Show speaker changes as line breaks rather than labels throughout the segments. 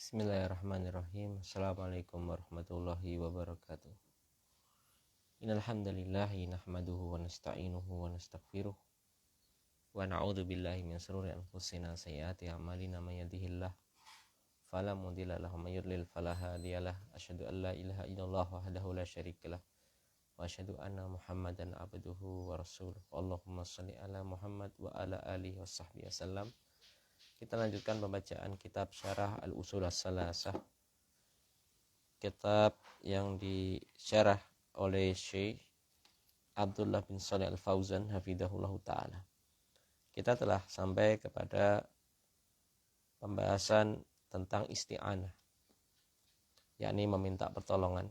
Bismillahirrahmanirrahim. Assalamualaikum warahmatullahi wabarakatuh. Innal hamdalillah nahmaduhu wa nasta'inuhu wa nastaghfiruh wa na'udzu billahi min shururi anfusina sayyiati a'malina may yahdihillahu fala mudilla lahu wa may yudlil fala hadiyalah. Asyhadu an la ilaha illallah wahdahu la syarikalah wa asyhadu anna Muhammadan abduhu wa rasuluh. Allahumma shalli ala Muhammad wa ala alihi washabbihi wasallam. Kita lanjutkan pembacaan kitab Syarah Al-Ushul As-Salasah, kitab yang disyarah oleh Syekh Abdullah bin Shalih Al-Fauzan hafidhahullahu ta'ala. Kita telah sampai kepada pembahasan tentang isti'anah, yakni meminta pertolongan.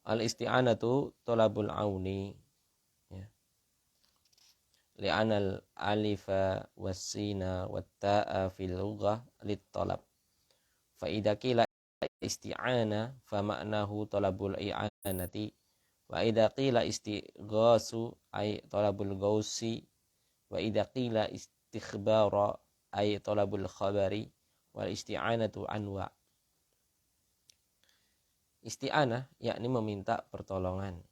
Al-isti'anatu tolabul auni, li'anal alifa wassina watta'a fil lughah lit-talab. Fa idza qila isti'ana fa ma'nahu talabul i'anati wa idza qila istighasu ay talabul ghausi wa idza qila istikhbara ay talabul khabari wal isti'anatu anwa. Isti'anah yakni meminta pertolongan.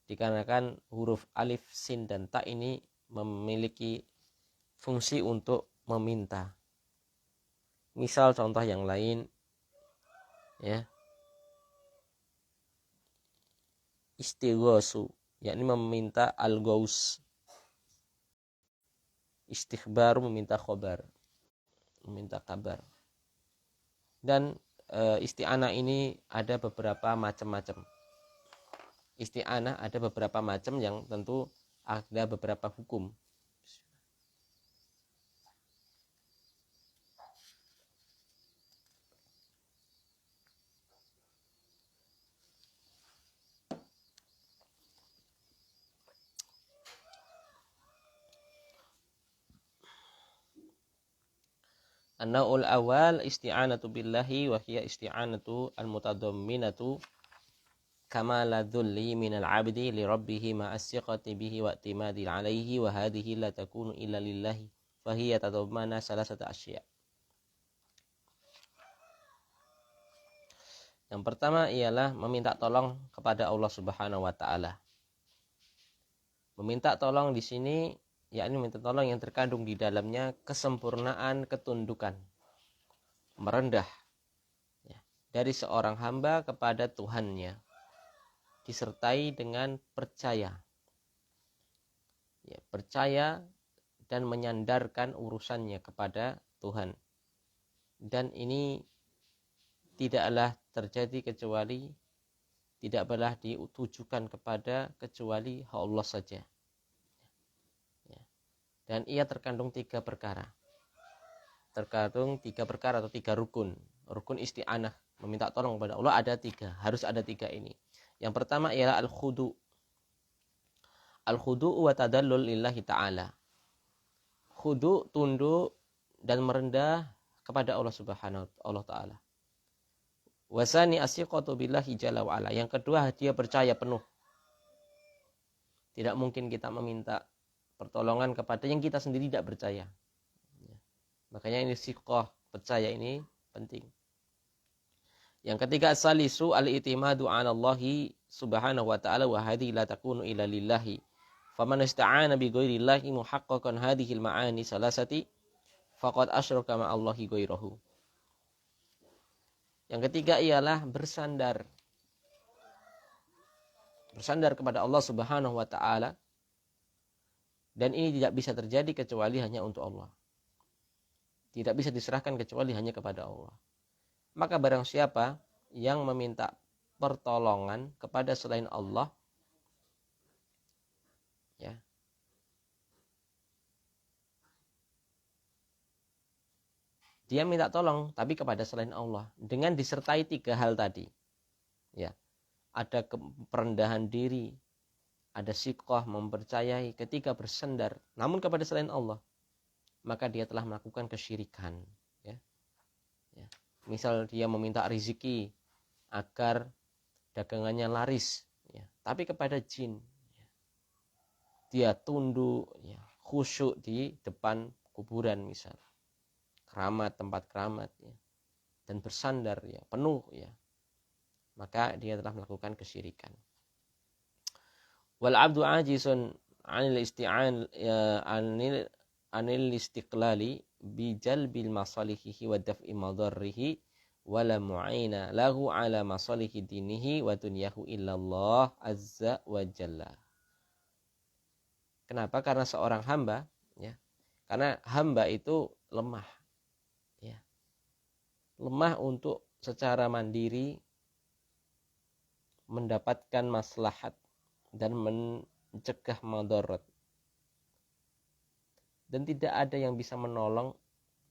Dikarenakan huruf alif, sin, dan ta ini memiliki fungsi untuk meminta. Misal contoh yang lain, ya, istighasu, yakni meminta al-ghaus. Istikhbar meminta khobar, meminta kabar. Dan isti'anah ini ada beberapa macam-macam. Isti'anah ada beberapa macam yang tentu ada beberapa hukum. An-naw'ul awal isti'anatu billahi wa hiya isti'anatu al-mutadamminatu kamala dhulli minal abdi li rabbihi ma'as-siqati bihi wa i'timadi alaihi wa hadhihi la takunu illa lillahi fa hiya tadammana salasata asya'. Yang pertama ialah meminta tolong kepada Allah Subhanahu wa taala. Meminta tolong di sini yakni meminta tolong yang terkandung di dalamnya kesempurnaan ketundukan, merendah, ya, dari seorang hamba kepada Tuhannya, disertai dengan percaya, ya, percaya dan menyandarkan urusannya kepada Tuhan. Dan ini tidaklah terjadi kecuali, tidaklah ditujukan kepada kecuali Allah saja. Dan ia terkandung tiga perkara. Terkandung tiga perkara atau tiga rukun. Rukun isti'anah, meminta tolong kepada Allah ada tiga. Harus ada tiga ini. Yang pertama ialah al-khudu. Al-khudu wa tadallul lillahi ta'ala. Khudu, tunduk dan merendah kepada Allah Subhanahu wa ta'ala. Wasani asiqatu billahi jalla wa ala. Yang kedua, dia percaya penuh. Tidak mungkin kita meminta pertolongan kepada yang kita sendiri tidak percaya. Makanya ini siqah, percaya ini penting. Yang ketiga, salisu al-i'timadu 'ala Allahi subhanahu wa ta'ala wa hadhihi la takunu illa lillahi. Faman ista'ana bi ghairillahi muhaqqaqan hadhihi al-ma'ani salasati faqad asyraka ma Allahi ghairahu. Yang ketiga ialah bersandar. Bersandar kepada Allah Subhanahu wa ta'ala. Dan ini tidak bisa terjadi kecuali hanya untuk Allah. Tidak bisa diserahkan kecuali hanya kepada Allah. Maka barang siapa yang meminta pertolongan kepada selain Allah, ya, dia minta tolong tapi kepada selain Allah dengan disertai tiga hal tadi. Ya. Ada perendahan diri, ada siqah mempercayai, ketika bersandar namun kepada selain Allah, maka dia telah melakukan kesyirikan, ya. Ya. Misal dia meminta rezeki agar dagangannya laris, ya, tapi kepada jin, ya. Dia tunduk, ya, khusyuk di depan kuburan misal, keramat, tempat keramat ya, dan bersandar ya penuh ya, maka dia telah melakukan kesyirikan. Wal abdu ajizun anil isti'an anil istiqlali bi jalbil masalihi wa daf'i madarrihi wala mu'aina lahu ala masalihi dinihi wa dunyahu illallah azza wa jalla. Kenapa? Karena seorang hamba ya. Karena hamba itu lemah ya. Lemah untuk secara mandiri mendapatkan maslahat dan mencegah madarat. Dan tidak ada yang bisa menolong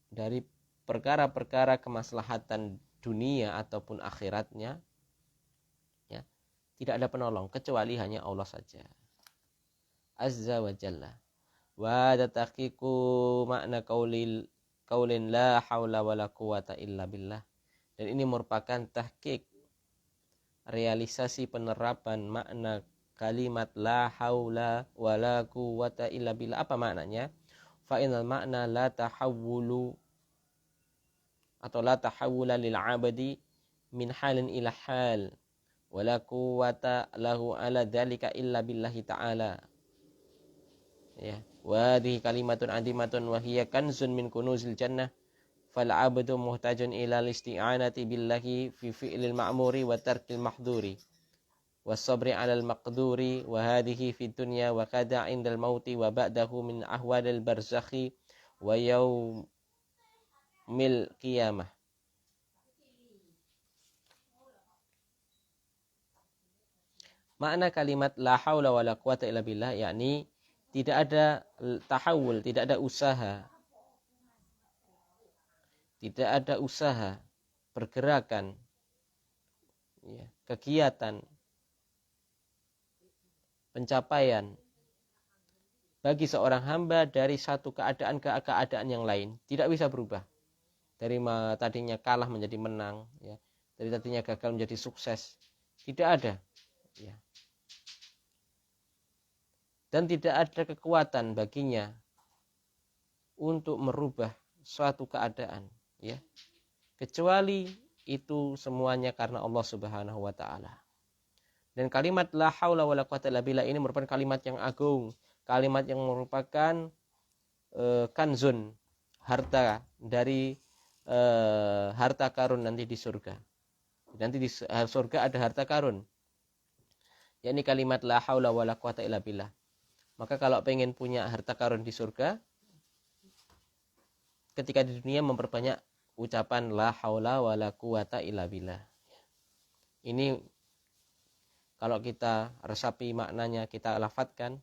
dari perkara-perkara kemaslahatan dunia ataupun akhiratnya ya. Tidak ada penolong kecuali hanya Allah saja azza wa jalla. Wa tataqiqu makna qaulin la haula wala quwata illa billah. Dan ini merupakan tahqiq, realisasi penerapan makna kalimat la haula wala quwata illa billah. Apa maknanya? Fa inal makna la tahawulu atau la tahawula lil abadi min halin ila hal wala quwata lahu ala dzalika illa billahi ta'ala. Ya, wa hadhihi kalimatun adimatun wa hiya kanzun min kunuzil jannah. Fal abdu muhtajun ila isti'anati billahi fi fi'lil ma'muri wa tarkil mahduri wasabri 'alal maqduri wa hadhihi fid dunya wa kada 'indal mauti wa ba'dahu min ahwalil barzakhi wa yaumil qiyamah. Makna kalimat la haula wala quwata illa billah yakni tidak ada tahawul, tidak ada usaha. Tidak ada usaha, pergerakan ya, kegiatan pencapaian bagi seorang hamba dari satu keadaan ke keadaan yang lain, tidak bisa berubah. Dari tadinya kalah menjadi menang, ya. Dari tadinya gagal menjadi sukses, tidak ada. Ya. Dan tidak ada kekuatan baginya untuk merubah suatu keadaan, ya. Kecuali itu semuanya karena Allah Subhanahu wa taala. Dan kalimat la haula wala quwata illa billah ini merupakan kalimat yang agung, kalimat yang merupakan kanzun, harta dari harta karun nanti di surga. Nanti di surga ada harta karun. Yakni kalimat la haula wala quwata illa billah. Maka kalau pengen punya harta karun di surga, ketika di dunia memperbanyak ucapan la haula wala quwata illa billah. Ini kalau kita resapi maknanya, kita lafadzkan,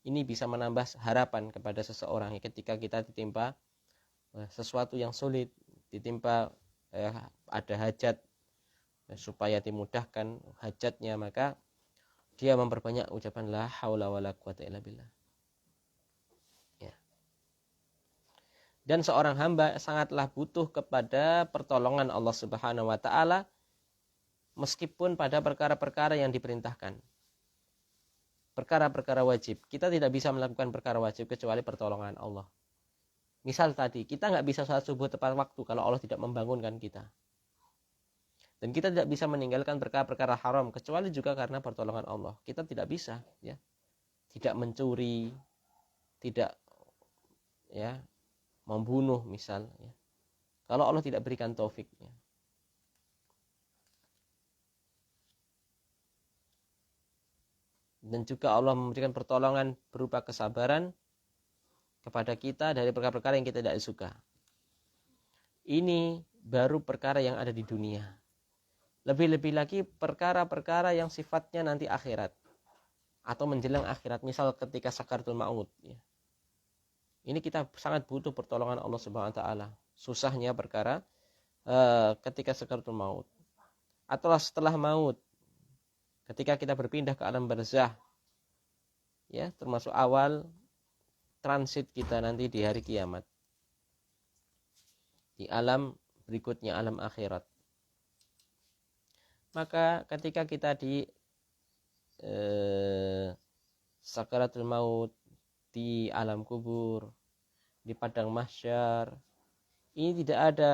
ini bisa menambah harapan kepada seseorang ketika kita ditimpa sesuatu yang sulit, ditimpa ada hajat supaya dimudahkan hajatnya, maka dia memperbanyak ucapan la haula wala quwata illa billah. Ya. Dan seorang hamba sangatlah butuh kepada pertolongan Allah Subhanahu wa taala meskipun pada perkara-perkara yang diperintahkan. Perkara-perkara wajib. Kita tidak bisa melakukan perkara wajib kecuali pertolongan Allah. Misal tadi, kita nggak bisa salat subuh tepat waktu kalau Allah tidak membangunkan kita. Dan kita tidak bisa meninggalkan perkara-perkara haram kecuali juga karena pertolongan Allah. Kita tidak bisa, ya. Tidak mencuri, tidak ya membunuh misal, ya. Kalau Allah tidak berikan taufiknya. Dan juga Allah memberikan pertolongan berupa kesabaran kepada kita dari perkara-perkara yang kita tidak suka. Ini baru perkara yang ada di dunia. Lebih-lebih lagi perkara-perkara yang sifatnya nanti akhirat atau menjelang akhirat, misal ketika sakaratul maut, ya. Ini kita sangat butuh pertolongan Allah Subhanahu wa taala. Susahnya perkara ketika sakaratul maut atau setelah maut, ketika kita berpindah ke alam barzah, ya, termasuk awal transit kita nanti di hari kiamat, di alam berikutnya, alam akhirat. Maka ketika kita di sakaratul maut, di alam kubur, di padang mahsyar, Ini tidak ada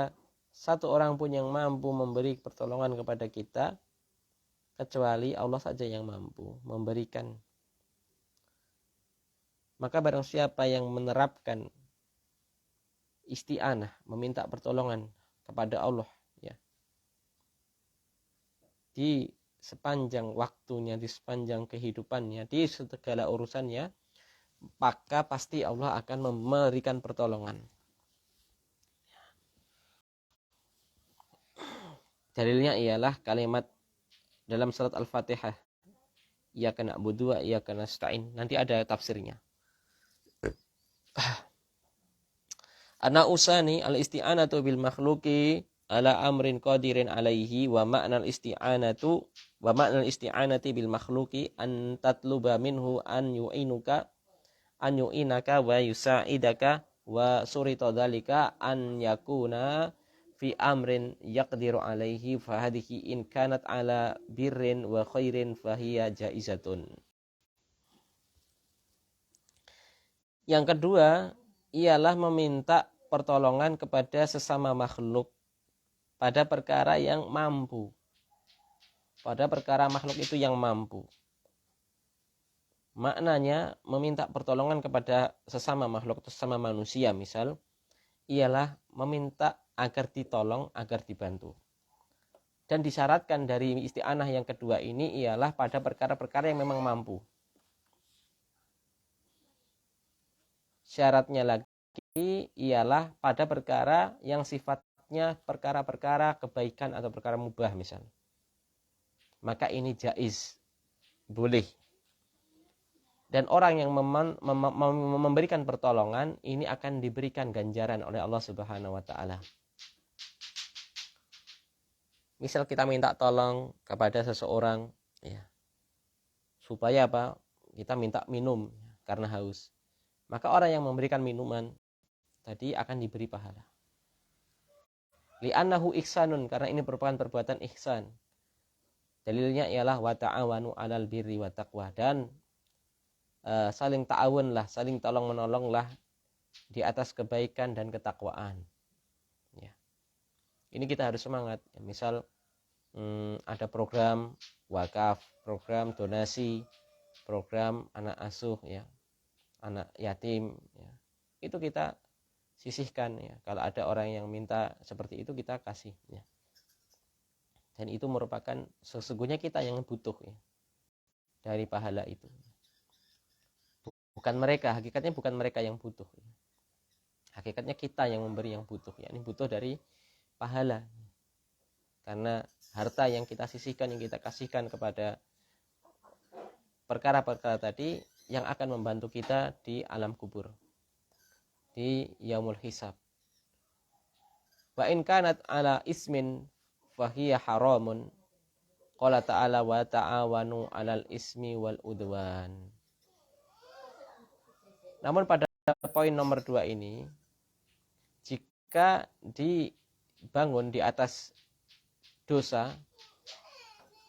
satu orang pun yang mampu memberi pertolongan kepada kita kecuali Allah saja yang mampu memberikan. Maka barang siapa yang menerapkan isti'anah, meminta pertolongan kepada Allah, ya, di sepanjang waktunya, di sepanjang kehidupannya, di segala urusannya, maka pasti Allah akan memberikan pertolongan. Dalilnya ialah kalimat dalam surat Al-Fatihah, iyyaka na'budu wa iyyaka nasta'in. Nanti ada tafsirnya. Ana usani al-isti'anatu bil makhluqi ala amrin qadirin alaihi wa ma'nal isti'anati bil makhluqi an tatluba minhu an yu'inaka wa yusa'idaka wa surita dzalika an yakuna fi amrin yaqdiru alaihi fa hadhihi in kanat ala birrin wa khairin fahiya jaizatun. Yang kedua ialah meminta pertolongan kepada sesama makhluk pada perkara yang mampu. Pada perkara makhluk itu yang mampu. Maknanya meminta pertolongan kepada sesama makhluk, sesama manusia misal, ialah meminta agar ditolong, agar dibantu. Dan disyaratkan dari isti'anah yang kedua ini ialah pada perkara-perkara yang memang mampu. Syaratnya lagi ialah pada perkara yang sifatnya perkara-perkara kebaikan atau perkara mubah misal. Maka ini jaiz, boleh. Dan orang yang memberikan pertolongan ini akan diberikan ganjaran oleh Allah Subhanahu wa taala. Misal kita minta tolong kepada seseorang, ya, supaya apa? Kita minta minum karena haus. Maka orang yang memberikan minuman tadi akan diberi pahala. Li'annahu ihsanun, karena ini merupakan perbuatan ihsan. Dalilnya ialah wa ta'awanu 'alal birri wa taqwa, dan saling ta'awunlah, saling tolong-menolonglah di atas kebaikan dan ketakwaan. Ya. Ini kita harus semangat. Ya, misal ada program wakaf, program donasi, program anak asuh, ya, anak yatim, ya. Itu kita sisihkan, ya. Kalau ada orang yang minta seperti itu kita kasih, ya. Dan itu merupakan sesungguhnya kita yang butuh, ya, dari pahala itu. Bukan mereka, hakikatnya bukan mereka yang butuh, ya. Hakikatnya kita yang memberi yang butuh, ya. Ini butuh dari pahala. Karena harta yang kita sisihkan, yang kita kasihkan kepada perkara-perkara tadi yang akan membantu kita di alam kubur, di yaumul hisab. Wa in kanat ala ismin fahiya haramun. Qala ta'ala wa ta'awanu 'alal ismi wal udwan. Namun pada poin nomor 2 ini, jika dibangun di atas dosa,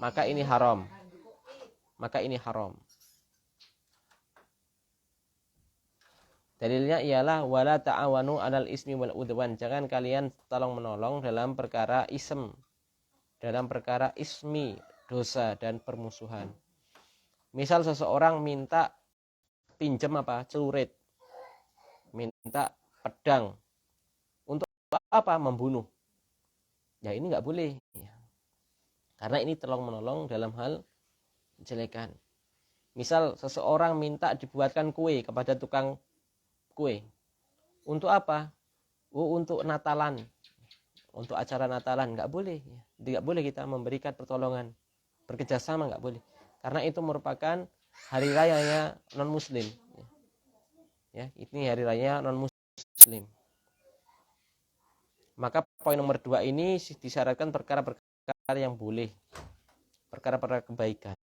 maka ini haram. Maka ini haram. Dalilnya ialah wala ta'awanu 'alal ismi wal udwan. Jangan kalian tolong menolong dalam perkara ism, dalam perkara ismi, dosa dan permusuhan. Misal seseorang minta pinjam celurit, minta pedang, untuk apa? Membunuh. Ya ini nggak boleh, ya. Karena ini tolong menolong dalam hal kejelekan. Misal seseorang minta dibuatkan kue kepada tukang kue. Untuk apa? Untuk Natalan, untuk acara Natalan. Nggak boleh, ya. Tidak boleh kita memberikan pertolongan, bekerjasama nggak boleh. Karena itu merupakan hari rayanya non-muslim, ya, ini hari raya non-muslim. Maka poin nomor 2 ini disyaratkan perkara-perkara yang boleh, perkara-perkara kebaikan.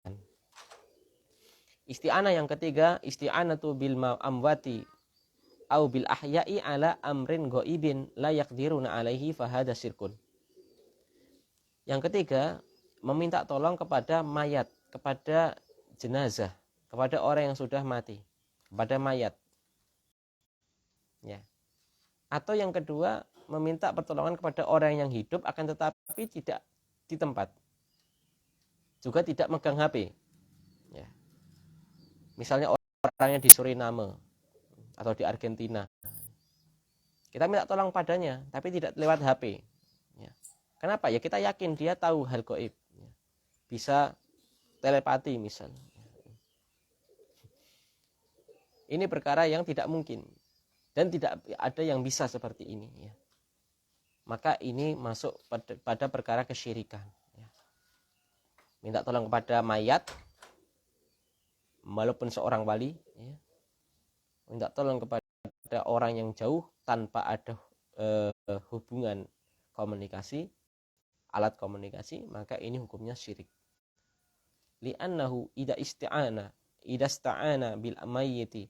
Isti'anah yang ketiga, isti'anatu bil amwati au bil ahya'i ala amrin ghaibin la yaqdiruna alaihi fahada syirkun. Yang ketiga, meminta tolong kepada mayat, kepada jenazah, kepada orang yang sudah mati, kepada mayat, ya. Atau yang kedua, meminta pertolongan kepada orang yang hidup akan tetapi tidak di tempat. Juga tidak megang HP. Ya. Misalnya orang yang di Suriname atau di Argentina. Kita minta tolong padanya, tapi tidak lewat HP. Ya. Kenapa? Ya kita yakin dia tahu hal gaib. Ya. Bisa telepati misalnya. Ini perkara yang tidak mungkin. Dan tidak ada yang bisa seperti ini. Ya. Maka ini masuk pada perkara kesyirikan. Ya. Minta tolong kepada mayat, walaupun seorang wali. Ya. Minta tolong kepada orang yang jauh tanpa ada hubungan komunikasi, alat komunikasi, maka ini hukumnya syirik. Li'annahu idza ista'ana bil mayyiti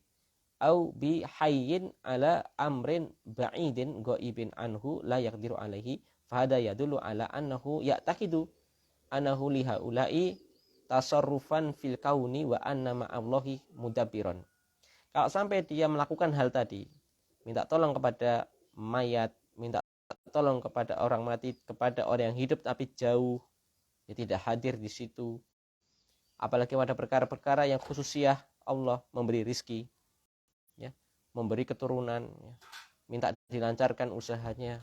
au bi hayyin ala amrin ba'idin ghaibin anhu la yaqdiru alaihi fa hada yadullu ala annahu ya'taqidu annahu lihaula'i tasarrufan fil kauni wa anna ma'allahi mudabbiran. Kalau sampai dia melakukan hal tadi, minta tolong kepada mayat, minta tolong kepada orang mati, kepada orang yang hidup tapi jauh, dia tidak hadir di situ. Apalagi pada perkara-perkara yang khususiyah Allah memberi rizki, ya, memberi keturunan, ya, minta dilancarkan usahanya,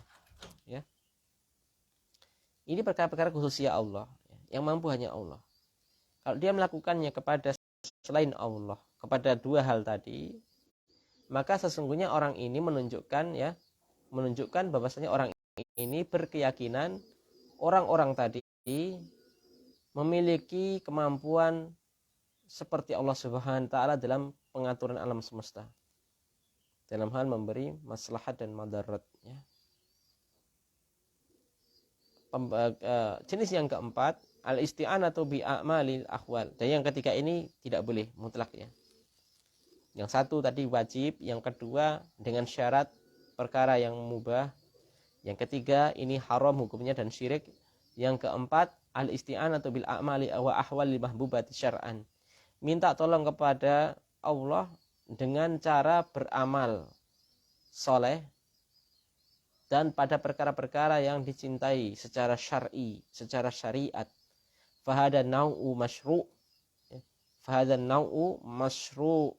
ya. Ini perkara-perkara khususiyah Allah, ya, yang mampu hanya Allah. Kalau dia melakukannya kepada selain Allah, kepada dua hal tadi, maka sesungguhnya orang ini menunjukkan bahwasanya orang ini berkeyakinan orang-orang tadi memiliki kemampuan seperti Allah Subhanahu wa taala dalam pengaturan alam semesta. Dalam hal memberi maslahat dan madarat, ya. Jenis yang keempat, al-isti'anatu bi a'malil ahwal. Dan yang ketiga ini tidak boleh mutlak, ya. Yang satu tadi wajib, yang kedua dengan syarat perkara yang mubah. Yang ketiga ini haram hukumnya dan syirik. Yang keempat al-isti'anatu bil a'mali wa ahwali mahbubati syar'an. Minta tolong kepada Allah dengan cara beramal soleh dan pada perkara-perkara yang dicintai secara syar'i, secara syariat. Fahada nau'u masyru'. Fahada nau'u masyru'.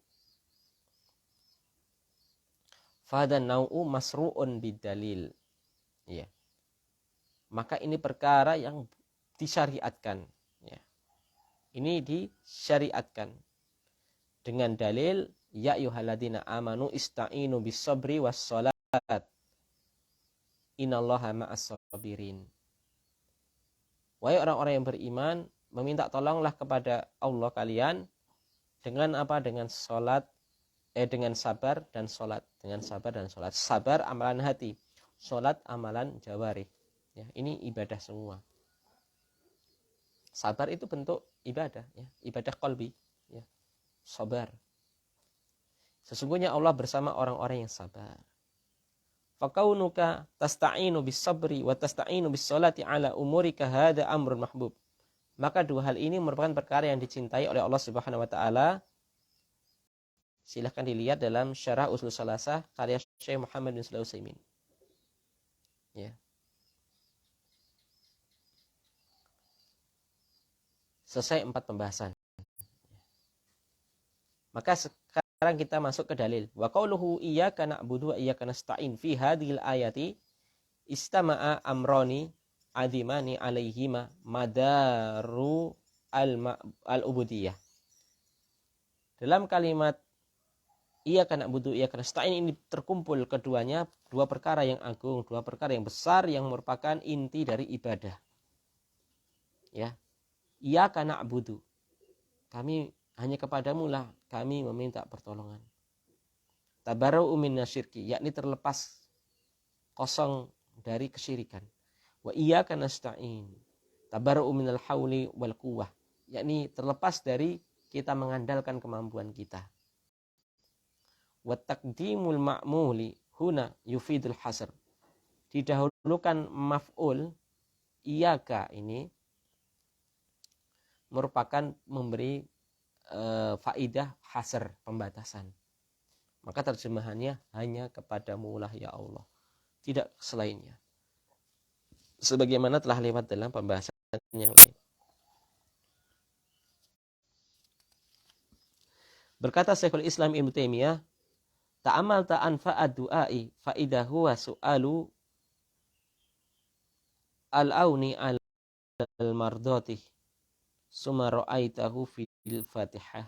Fahada nau'u masru'un bidalil. Ya. Maka ini perkara yang disyariatkan, ya. Ini disyariatkan dengan dalil ya ayyuhalladzina amanu ista'inu bis-sabri was-shalat innallaha ma'as sabirin. Wahai orang-orang yang beriman, meminta tolonglah kepada Allah kalian dengan apa? Dengan salat, dengan sabar dan salat, dengan sabar dan salat. Sabar amalan hati, salat amalan jawarih. Ya, ini ibadah semua. Sabar itu bentuk ibadah, ya, ibadah qalbi, ya. Sabar. Sesungguhnya Allah bersama orang-orang yang sabar. Fakaunuka tasta'inu bis-sabri wa tasta'inu bis-salati ala umurika hada amrun mahbub. Maka dua hal ini merupakan perkara yang dicintai oleh Allah Subhanahu wa taala. Silahkan dilihat dalam Syarah Ushul Salasah karya Syekh Muhammad bin Shalih Al-Utsaimin. Ya. Selesai 4 pembahasan. Maka sekarang kita masuk ke dalil. Wa qauluhu iyyaka na'budu wa iyyaka nasta'in fi hadhil ayati istama'a amrani adhimani alaihima madaru al-ubudiyah. Dalam kalimat iyyaka na'budu wa iyyaka nasta'in ini terkumpul keduanya dua perkara yang agung, dua perkara yang besar yang merupakan inti dari ibadah. Ya. Iyyaka na'budu. Kami hanya kepadamu lah kami meminta pertolongan. Tabarra'u minasyirki, yakni terlepas kosong dari kesyirikan. Wa iyyaka nasta'in. Tabarra'u minal hauli wal quwwah, yakni terlepas dari kita mengandalkan kemampuan kita. Wa taqdimul ma'muli huna yufidul hasr. Didahulukan maf'ul iyyaka ini merupakan memberi faidah hasr, pembatasan. Maka terjemahannya hanya kepadamu lah ya Allah. tidak selainnya. Sebagaimana telah lewat dalam pembahasan yang lain. Berkata Syekhul Islam Ibnu Taimiyah, ta'amal ta'anfa'ad du'ai fa'idah huwa su'alu al-auni al-mardati summa ra'aitahu fil Fatihah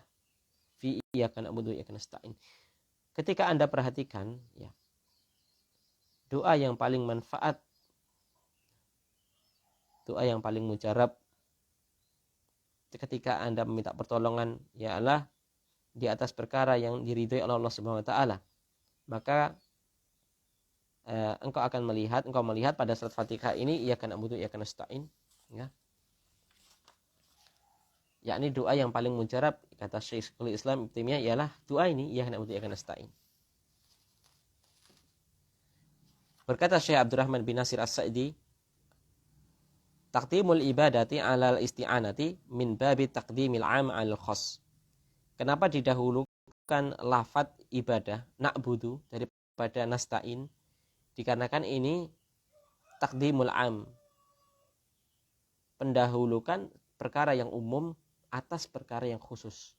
fi iyyaka na'budu wa iyyaka nasta'in. Ketika Anda perhatikan ya, doa yang paling manfaat, doa yang paling mujarab ketika Anda meminta pertolongan ialah di atas perkara yang diridhoi oleh Allah Subhanahu wa taala. Maka engkau melihat pada surat Fatihah ini iyyaka na'budu wa iyyaka nasta'in, ya. Yakni doa yang paling mujarab kata Syekhul Islam Ibnu Taimiyah ialah doa ini iyyaka na'budu wa iyyaka nasta'in. Berkata Syekh Abdurrahman bin Nasir As-Sa'di, taqdimul ibadati 'alal isti'anati min babi taqdimil 'am 'alal khas. Kenapa didahulukan lafaz ibadah na'budu daripada nasta'in? Dikarenakan ini taqdimul 'am, pendahulukan perkara yang umum atas perkara yang khusus.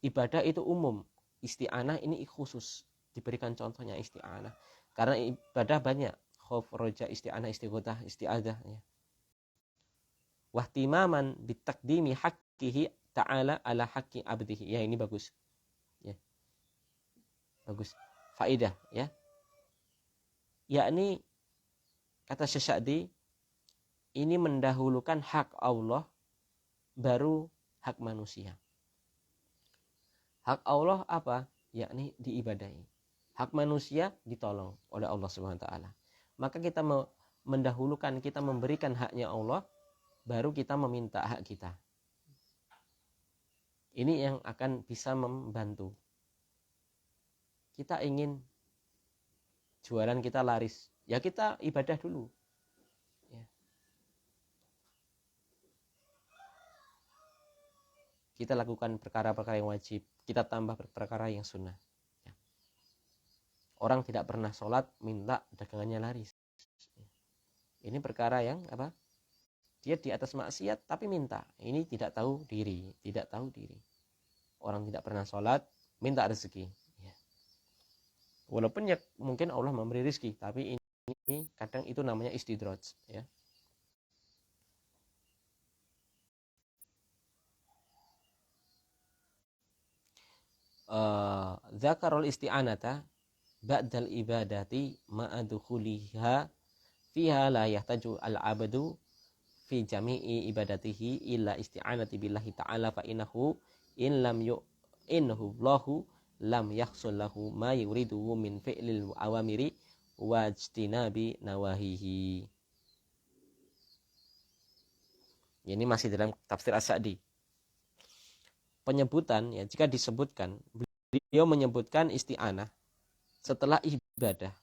Ibadah itu umum, isti'anah ini khusus. Diberikan contohnya isti'anah. Karena ibadah banyak, khauf, roja, isti'anah, istighothah, isti'adzah, ya. Wahtimaman bitaqdimi haqqihi ta'ala ala haqqi abdihi. Ya, ini bagus. Ya. Bagus. Faidah, ya. Yakni kata Syekh Sa'di, ini mendahulukan hak Allah baru hak manusia. Hak Allah apa? Yakni diibadahi. Hak manusia ditolong oleh Allah Subhanahu wa taala. Maka kita mendahulukan, kita memberikan haknya Allah, baru kita meminta hak kita. Ini yang akan bisa membantu. Kita ingin jualan kita laris, ya kita ibadah dulu. Ya. Kita lakukan perkara-perkara yang wajib, kita tambah perkara yang sunnah. Ya. Orang tidak pernah sholat, minta dagangannya laris. Ya. Ini perkara yang apa? Dia di atas maksiat tapi minta. Ini tidak tahu diri, tidak tahu diri. Orang tidak pernah sholat, minta rezeki. Ya. Walaupun ya mungkin Allah memberi rezeki, tapi ini kadang itu namanya istidraj. Ya. Dzakarul isti'anata ba'dal ibadati ma'adukhuliha fiha la yahtaju al-abadu fi jami'i ibadatihi illa isti'anati billahi ta'ala fa innahu in lam yu'inhu Allahu lam yahsul lahu ma yuriduhu min fi'lil awamiri wa ijtinabi nawahihi. Ini masih dalam tafsir As-Sa'di. Penyebutan, ya, jika disebutkan, beliau menyebutkan isti'anah setelah ibadah.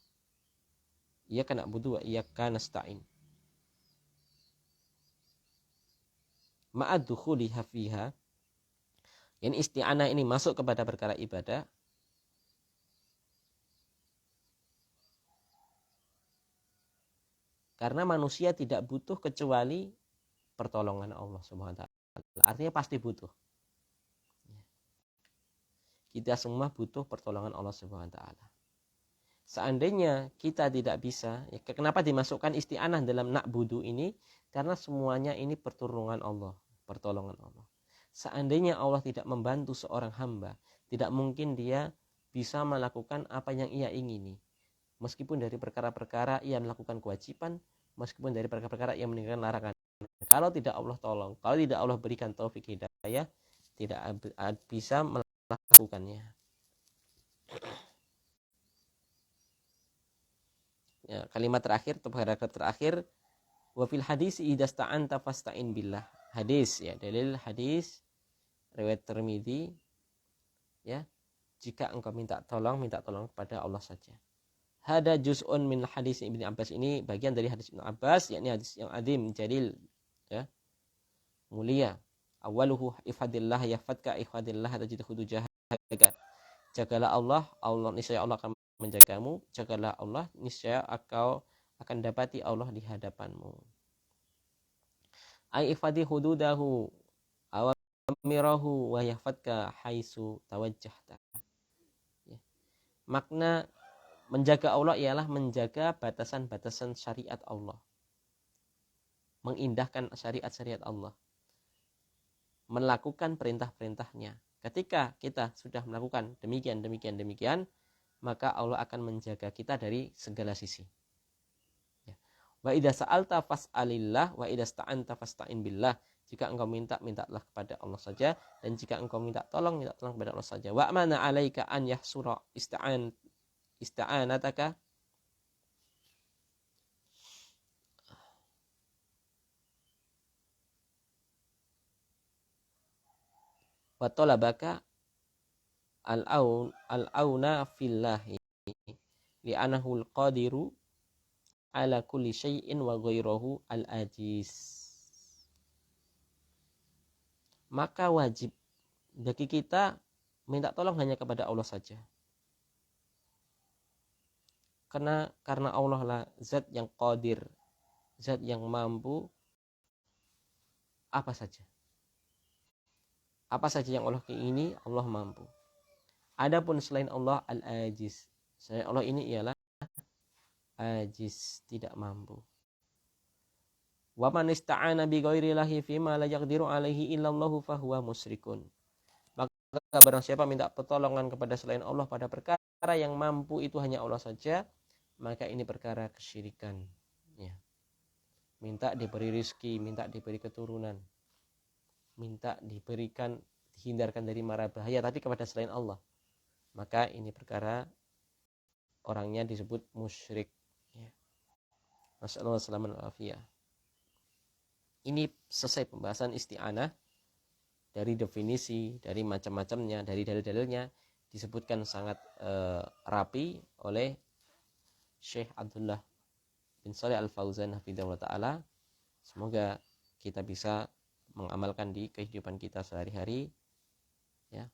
Iyyaka na'budu wa iyyaka nasta'in. Ma'adukhuliha fiha, yang isti'anah ini masuk kepada perkara ibadah, karena manusia tidak butuh kecuali pertolongan Allah Subhanahu wa taala. Artinya pasti butuh. Kita semua butuh pertolongan Allah Subhanahu wa taala. Seandainya kita tidak bisa, ya, kenapa dimasukkan isti'anah dalam na'budu ini? Karena semuanya ini pertolongan Allah. Pertolongan Allah. Seandainya Allah tidak membantu seorang hamba, tidak mungkin dia bisa melakukan apa yang ia ingini. Meskipun dari perkara-perkara ia melakukan kewajiban, meskipun dari perkara-perkara ia meninggalkan larangan. Kalau tidak Allah tolong, kalau tidak Allah berikan taufik hidayah, tidak bisa melakukannya. Ya, kalimat terakhir atau paragraf terakhir, wa fil hadis idasta'anta fasta'in billah. Hadis, ya, dalil hadis riwayat Tirmidzi, ya, jika engkau minta tolong kepada Allah saja. Hada juz'un min hadis Ibnu Abbas, ini bagian dari hadis Ibnu Abbas, yakni hadis yang adim, jalil, ya, mulia. Awaluhu ifadillah yafadka, ifadillah tajidhu tujahaka. Jagalah Allah, Allah niscaya Allah akan menjagamu, jagalah Allah, niscaya engkau akan dapati Allah di hadapanmu. Ai ifadi hududahu awamirahu wa yahfadka haitsu tawajjahta. Ya. Makna menjaga Allah ialah menjaga batasan-batasan syariat Allah. Mengindahkan syariat-syariat Allah. Melakukan perintah-perintahnya. Ketika kita sudah melakukan demikian, maka Allah akan menjaga kita dari segala sisi. Ya. Wa idza sa'alta fas'alillah wa idza sta'anta fasta'in billah. Jika engkau mintalah kepada Allah saja, dan jika engkau minta tolong kepada Allah saja. Wa mana 'alaika an yahsura ista'anataka wa talabaka al-auna fillahi li'anahu al-qadiru ala kulli syai'in wa ghairuhu al-ajiz. Maka wajib bagi kita minta tolong hanya kepada Allah saja. Karena Allah lah zat yang qadir, zat yang mampu apa saja. Apa saja yang Allah keingini, Allah mampu. Adapun selain Allah al-ajiz. Selain Allah ini ialah ajiz, tidak mampu. Wa man ista'ana bi ghairillahi fima la yaqdiru alaihi illallahu fahuwa musyrikun. Maka barang siapa minta pertolongan kepada selain Allah pada perkara yang mampu itu hanya Allah saja, maka ini perkara kesyirikan. Ya. Minta diberi rezeki, minta diberi keturunan, minta dihindarkan dari mara bahaya, tapi kepada selain Allah, maka ini perkara orangnya disebut musyrik. Ya. Nasallahu alaihi wasallam. Ini selesai pembahasan isti'anah. Dari definisi, dari macam-macamnya, dari dalil-dalilnya disebutkan sangat rapi oleh Syekh Abdullah bin Shalih Al-Fauzan hafizahullah ta'ala. Semoga kita bisa mengamalkan di kehidupan kita sehari-hari, ya.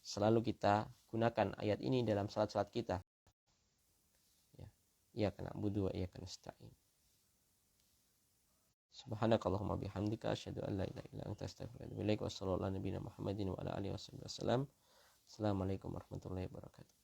Selalu kita gunakan ayat ini dalam salat-salat kita, ya. Iyyaka na'budu wa iyyaka nasta'in. Subhanakallahumma bihamdika asyhadu an la ilaha illa anta astaghfiruka wa atubu ilaik. Wassallallahu ala nabiyyina Muhammadin wa ala alihi wasallam. Assalamualaikum warahmatullahi wabarakatuh.